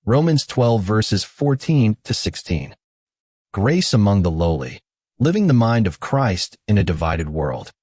Romans 12 verses 14 to 16. Grace among the lowly, living the mind of Christ in a divided world.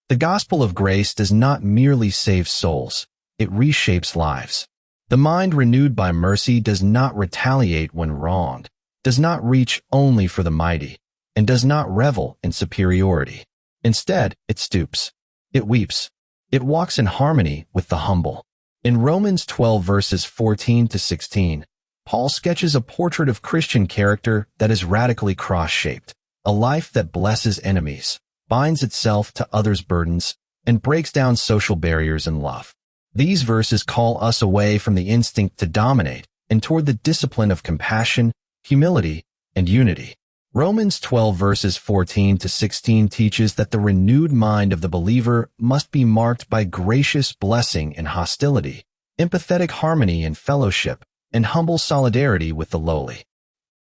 The gospel of grace does not merely save souls, it reshapes lives. The mind renewed by mercy does not retaliate when wronged, does not reach only for the mighty, and does not revel in superiority. Instead, it stoops. It weeps. It walks in harmony with the humble. In Romans 12 verses 14 to 16, Paul sketches a portrait of Christian character that is radically cross-shaped, a life that blesses enemies, binds itself to others' burdens, and breaks down social barriers in love. These verses call us away from the instinct to dominate and toward the discipline of compassion, humility, and unity. Romans 12 verses 14 to 16 teaches that the renewed mind of the believer must be marked by gracious blessing and hostility, empathetic harmony and fellowship, and humble solidarity with the lowly.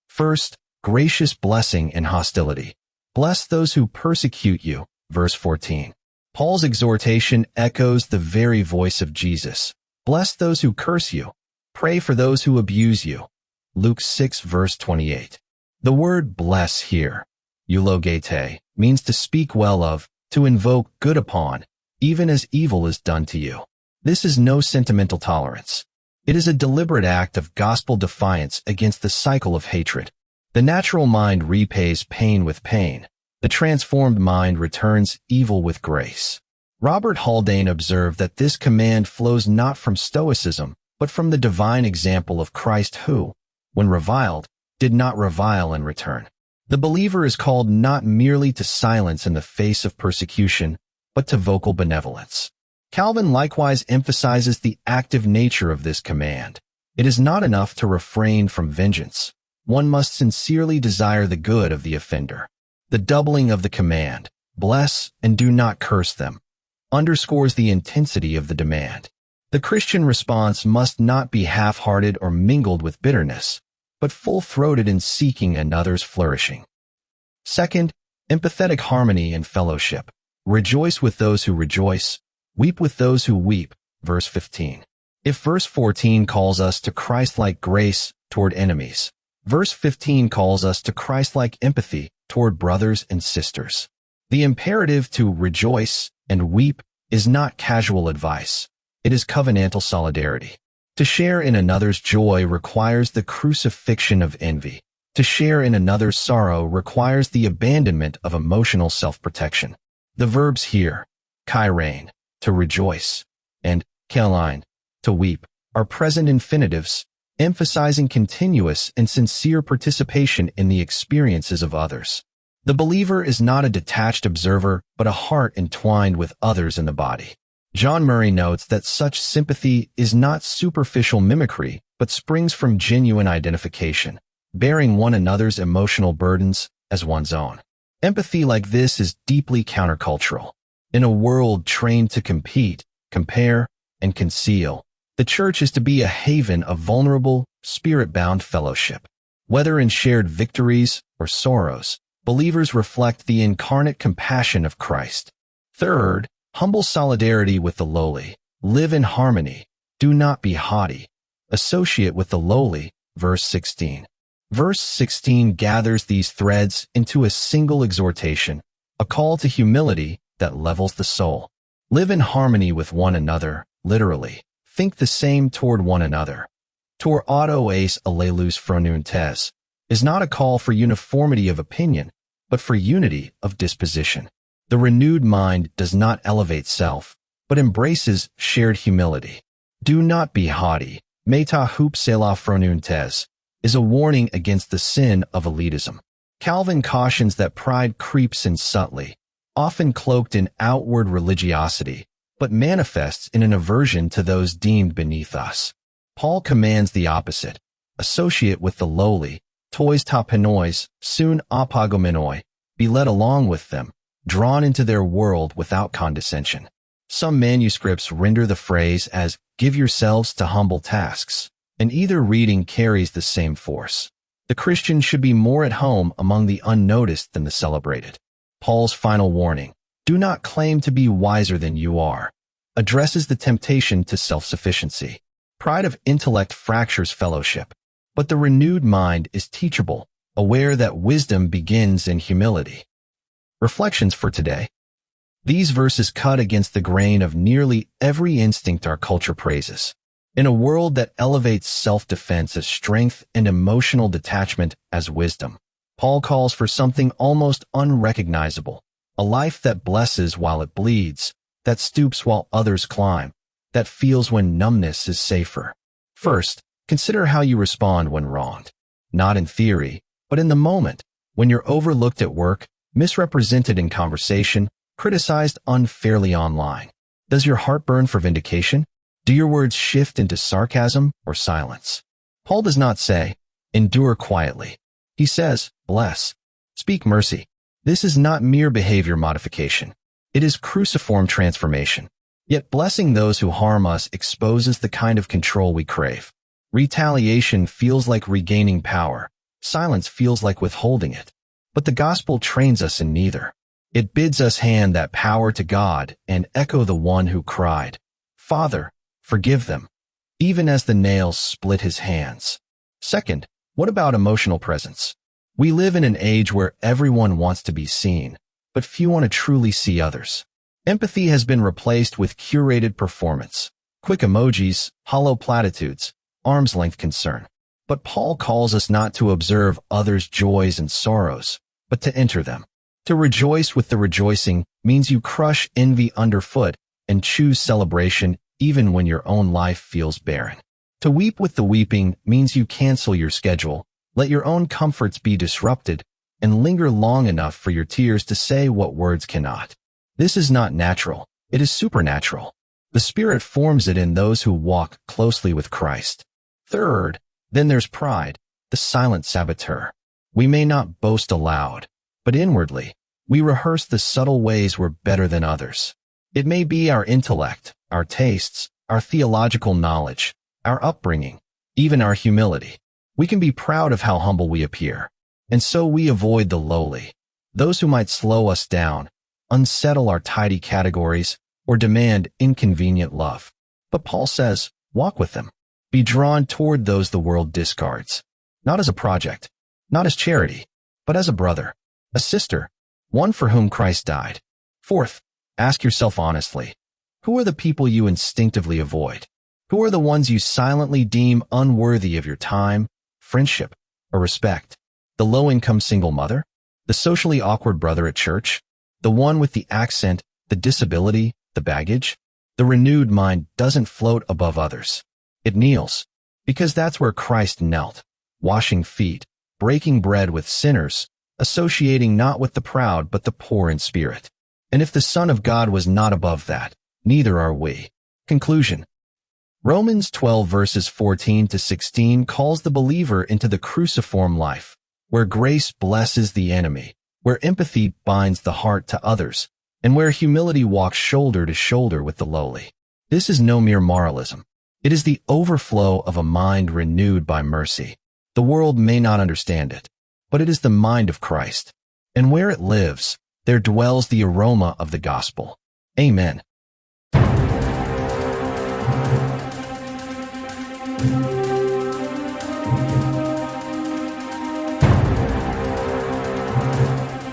First, gracious blessing and hostility. Bless those who persecute you, verse 14. Paul's exhortation echoes the very voice of Jesus. Bless those who curse you. Pray for those who abuse you. Luke 6 verse 28. The word bless here, eulogete, means to speak well of, to invoke good upon, even as evil is done to you. This is no sentimental tolerance. It is a deliberate act of gospel defiance against the cycle of hatred. The natural mind repays pain with pain. The transformed mind returns evil with grace. Robert Haldane observed that this command flows not from stoicism, but from the divine example of Christ who, when reviled, did not revile in return. The believer is called not merely to silence in the face of persecution, but to vocal benevolence. Calvin likewise emphasizes the active nature of this command. It is not enough to refrain from vengeance. One must sincerely desire the good of the offender. The doubling of the command, bless and do not curse them, underscores the intensity of the demand. The Christian response must not be half-hearted or mingled with bitterness, but full-throated in seeking another's flourishing. Second, empathetic harmony and fellowship. Rejoice with those who rejoice, weep with those who weep, verse 15. If verse 14 calls us to Christ-like grace toward enemies, verse 15 calls us to Christ-like empathy toward brothers and sisters. The imperative to rejoice and weep is not casual advice. It is covenantal solidarity. To share in another's joy requires the crucifixion of envy. To share in another's sorrow requires the abandonment of emotional self-protection. The verbs here, kairein, to rejoice, and kelein, to weep, are present infinitives, emphasizing continuous and sincere participation in the experiences of others. The believer is not a detached observer, but a heart entwined with others in the body. John Murray notes that such sympathy is not superficial mimicry, but springs from genuine identification, bearing one another's emotional burdens as one's own. Empathy like this is deeply countercultural. In a world trained to compete, compare, and conceal, the church is to be a haven of vulnerable, spirit-bound fellowship. Whether in shared victories or sorrows, believers reflect the incarnate compassion of Christ. Third, humble solidarity with the lowly. Live in harmony. Do not be haughty. Associate with the lowly, verse 16. Verse 16 gathers these threads into a single exhortation, a call to humility that levels the soul. Live in harmony with one another, literally. Think the same toward one another. Tor auto eis allelus fronuntes is not a call for uniformity of opinion, but for unity of disposition. The renewed mind does not elevate self, but embraces shared humility. Do not be haughty, meta hupsela fronuntes, is a warning against the sin of elitism. Calvin cautions that pride creeps in subtly, often cloaked in outward religiosity, but manifests in an aversion to those deemed beneath us. Paul commands the opposite. Associate with the lowly, tois tapenois, soon apagomenoi, be led along with them, drawn into their world without condescension. Some manuscripts render the phrase as, give yourselves to humble tasks, and either reading carries the same force. The Christian should be more at home among the unnoticed than the celebrated. Paul's final warning, do not claim to be wiser than you are, addresses the temptation to self-sufficiency. Pride of intellect fractures fellowship, but the renewed mind is teachable, aware that wisdom begins in humility. Reflections for today. These verses cut against the grain of nearly every instinct our culture praises. In a world that elevates self-defense as strength and emotional detachment as wisdom, Paul calls for something almost unrecognizable, a life that blesses while it bleeds, that stoops while others climb, that feels when numbness is safer. First, consider how you respond when wronged. Not in theory, but in the moment, when you're overlooked at work, misrepresented in conversation, criticized unfairly online. Does your heart burn for vindication? Do your words shift into sarcasm or silence? Paul does not say, endure quietly. He says, bless. Speak mercy. This is not mere behavior modification. It is cruciform transformation. Yet blessing those who harm us exposes the kind of control we crave. Retaliation feels like regaining power. Silence feels like withholding it. But the gospel trains us in neither. It bids us hand that power to God and echo the one who cried, Father, forgive them, even as the nails split his hands. Second, what about emotional presence? We live in an age where everyone wants to be seen, but few want to truly see others. Empathy has been replaced with curated performance, quick emojis, hollow platitudes, arm's-length concern. But Paul calls us not to observe others' joys and sorrows, but to enter them. To rejoice with the rejoicing means you crush envy underfoot and choose celebration even when your own life feels barren. To weep with the weeping means you cancel your schedule, let your own comforts be disrupted, and linger long enough for your tears to say what words cannot. This is not natural, it is supernatural. The Spirit forms it in those who walk closely with Christ. Third, then there's pride, the silent saboteur. We may not boast aloud, but inwardly, we rehearse the subtle ways we're better than others. It may be our intellect, our tastes, our theological knowledge, our upbringing, even our humility. We can be proud of how humble we appear, and so we avoid the lowly, those who might slow us down, unsettle our tidy categories, or demand inconvenient love. But Paul says, walk with them. Be drawn toward those the world discards, not as a project, not as charity, but as a brother, a sister, one for whom Christ died. Fourth, ask yourself honestly, who are the people you instinctively avoid? Who are the ones you silently deem unworthy of your time, friendship, or respect? The low-income single mother? The socially awkward brother at church? The one with the accent, the disability, the baggage? The renewed mind doesn't float above others. It kneels, because that's where Christ knelt, washing feet, breaking bread with sinners, associating not with the proud but the poor in spirit. And if the Son of God was not above that, neither are we. Conclusion. Romans 12 verses 14 to 16 calls the believer into the cruciform life, where grace blesses the enemy, where empathy binds the heart to others, and where humility walks shoulder to shoulder with the lowly. This is no mere moralism. It is the overflow of a mind renewed by mercy. The world may not understand it, but it is the mind of Christ. And where it lives, there dwells the aroma of the gospel. Amen.